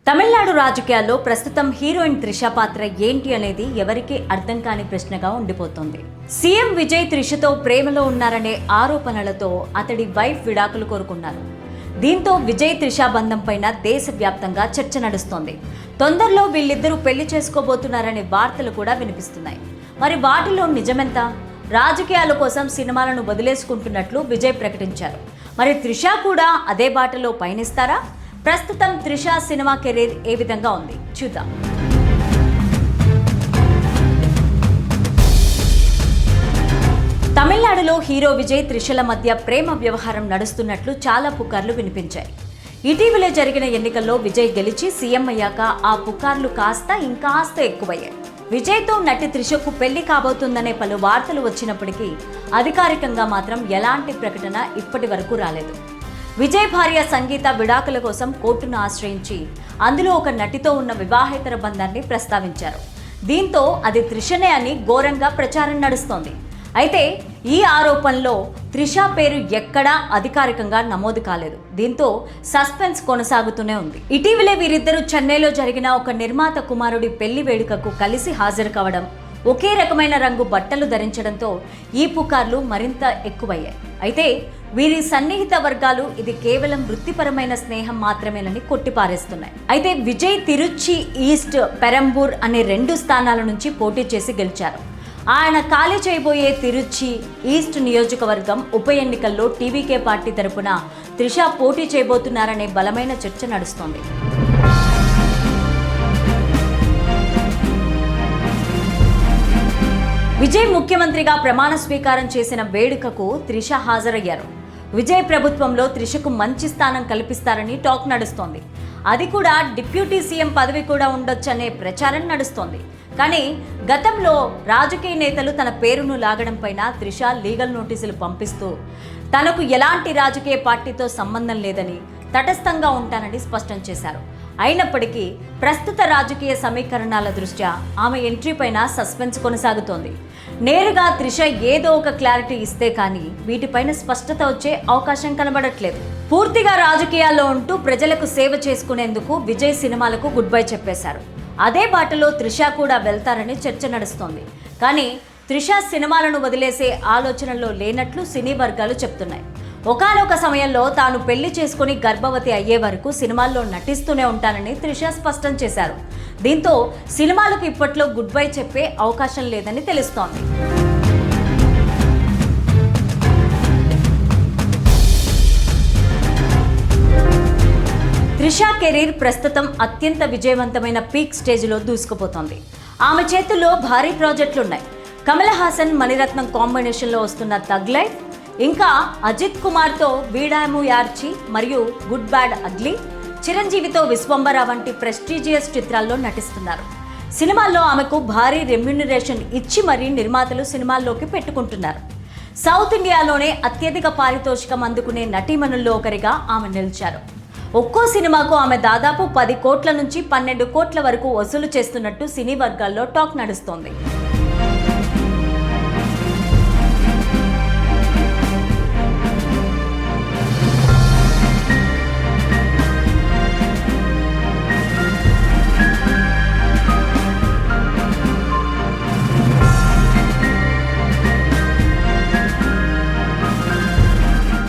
తమిళనాడు రాజకీయాల్లో ప్రస్తుతం హీరోయిన్ త్రిష పాత్ర ఏంటి అనేది ఎవరికీ అర్థం కాని ప్రశ్నగా ఉండిపోతోంది. సీఎం విజయ్ త్రిషతో ప్రేమలో ఉన్నారనే ఆరోపణలతో అతడి వైఫ్ విడాకులు కోరుకున్నారు. దీంతో విజయ్ త్రిష బంధం పైన దేశవ్యాప్తంగా చర్చ నడుస్తోంది. తొందరలో వీళ్ళిద్దరూ పెళ్లి చేసుకోబోతున్నారనే వార్తలు కూడా వినిపిస్తున్నాయి. మరి వాటిలో నిజమెంత? రాజకీయాల కోసం సినిమాలను వదిలేసుకుంటున్నట్లు విజయ్ ప్రకటించారు. మరి త్రిష కూడా అదే బాటలో పయనిస్తారా? ప్రస్తుతం త్రిష సినిమా కెరీర్ ఏ విధంగా ఉంది చూద్దాం. తమిళనాడులో హీరో విజయ్ త్రిషల మధ్య ప్రేమ వ్యవహారం నడుస్తున్నట్లు చాలా పుకార్లు వినిపించాయి. ఇటీవలే జరిగిన ఎన్నికల్లో విజయ్ గెలిచి సీఎం అయ్యాక ఆ పుకార్లు ఇంకాస్త ఎక్కువయ్యాయి. విజయ్తో నటి త్రిషకు పెళ్లి కాబోతుందనే పలు వార్తలు వచ్చినప్పటికీ అధికారికంగా మాత్రం ఎలాంటి ప్రకటన ఇప్పటి వరకు రాలేదు. విజయ్ భార్య సంగీత విడాకుల కోసం కోర్టును ఆశ్రయించి అందులో ఒక నటితో ఉన్న వివాహేతర బంధాన్ని ప్రస్తావించారు. దీంతో అది త్రిషనే అని ఘోరంగా ప్రచారం నడుస్తోంది. అయితే ఈ ఆరోపణలో త్రిష పేరు ఎక్కడా అధికారికంగా నమోదు కాలేదు. దీంతో సస్పెన్స్ కొనసాగుతూనే ఉంది. ఇటీవలే వీరిద్దరూ చెన్నైలో జరిగిన ఒక నిర్మాత కుమారుడి పెళ్లి వేడుకకు కలిసి హాజరు కావడం, ఒకే రకమైన రంగు బట్టలు ధరించడంతో ఈ పుకార్లు మరింత ఎక్కువయ్యాయి. అయితే వీరి సన్నిహిత వర్గాలు ఇది కేవలం వృత్తిపరమైన స్నేహం మాత్రమేనని కొట్టిపారేస్తున్నాయి. అయితే విజయ్ తిరుచి ఈస్ట్, పెరంబూర్ అనే 2 స్థానాల నుంచి పోటీ చేసి గెలిచారు. ఆయన ఖాళీ చేయబోయే తిరుచి ఈస్ట్ నియోజకవర్గం ఉప ఎన్నికల్లో టీవీకే పార్టీ తరపున త్రిష పోటీ చేయబోతున్నారనే బలమైన చర్చ నడుస్తోంది. విజయ్ ముఖ్యమంత్రిగా ప్రమాణ స్వీకారం చేసిన వేడుకకు త్రిష హాజరయ్యారు. విజయ్ ప్రభుత్వంలో త్రిషకు మంచి స్థానం కల్పిస్తారని టాక్ నడుస్తోంది. అది కూడా డిప్యూటీ సీఎం పదవి కూడా ఉండొచ్చనే ప్రచారం నడుస్తోంది. కానీ గతంలో రాజకీయ నేతలు తన పేరును లాగడం పైన త్రిష లీగల్ నోటీసులు పంపిస్తూ తనకు ఎలాంటి రాజకీయ పార్టీతో సంబంధం లేదని, తటస్థంగా ఉంటానని స్పష్టం చేశారు. అయినప్పటికీ ప్రస్తుత రాజకీయ సమీకరణాల దృష్ట్యా ఆమె ఎంట్రీ పైన సస్పెన్స్ కొనసాగుతోంది. నేరుగా త్రిష ఏదో ఒక క్లారిటీ ఇస్తే కానీ వీటిపైన స్పష్టత వచ్చే అవకాశం కనబడట్లేదు. పూర్తిగా రాజకీయాల్లో ఉంటూ ప్రజలకు సేవ చేసుకునేందుకు విజయ్ సినిమాలకు గుడ్ బై చెప్పేశారు. అదే బాటలో త్రిష కూడా వెళ్తారని చర్చ నడుస్తోంది. కానీ త్రిష సినిమాలను వదిలేసే ఆలోచనలో లేనట్లు సినీ వర్గాలు చెప్తున్నాయి. ఒకానొక సమయంలో తాను పెళ్లి చేసుకుని గర్భవతి అయ్యే వరకు సినిమాల్లో నటిస్తూనే ఉంటానని త్రిష స్పష్టం చేశారు. దీంతో సినిమాలకు ఇప్పట్లో గుడ్ బై చెప్పే అవకాశం లేదని తెలుస్తోంది. త్రిష కెరీర్ ప్రస్తుతం అత్యంత విజయవంతమైన పీక్ స్టేజ్లో దూసుకుపోతోంది. ఆమె చేతుల్లో భారీ ప్రాజెక్టులున్నాయి. కమల్ హాసన్, మణిరత్నం కాంబినేషన్లో వస్తున్న థగ్ లైఫ్, ఇంకా అజిత్ కుమార్తో వీడాము యార్చి మరియు గుడ్ బ్యాడ్ అగ్లీ, చిరంజీవితో విశ్వంబర వంటి ప్రెస్టీజియస్ చిత్రాల్లో నటిస్తున్నారు. సినిమాల్లో ఆమెకు భారీ రెమ్యూనరేషన్ ఇచ్చి మరీ నిర్మాతలు సినిమాల్లోకి పెట్టుకుంటున్నారు. సౌత్ ఇండియాలోనే అత్యధిక పారితోషికం అందుకునే నటీమణుల్లో ఒకరిగా ఆమె నిలిచారు. ఒక్కో సినిమాకు ఆమె దాదాపు 10 కోట్ల నుంచి 12 కోట్ల వరకు వసూలు చేస్తున్నట్టు సినీ వర్గాల్లో టాక్ నడుస్తోంది.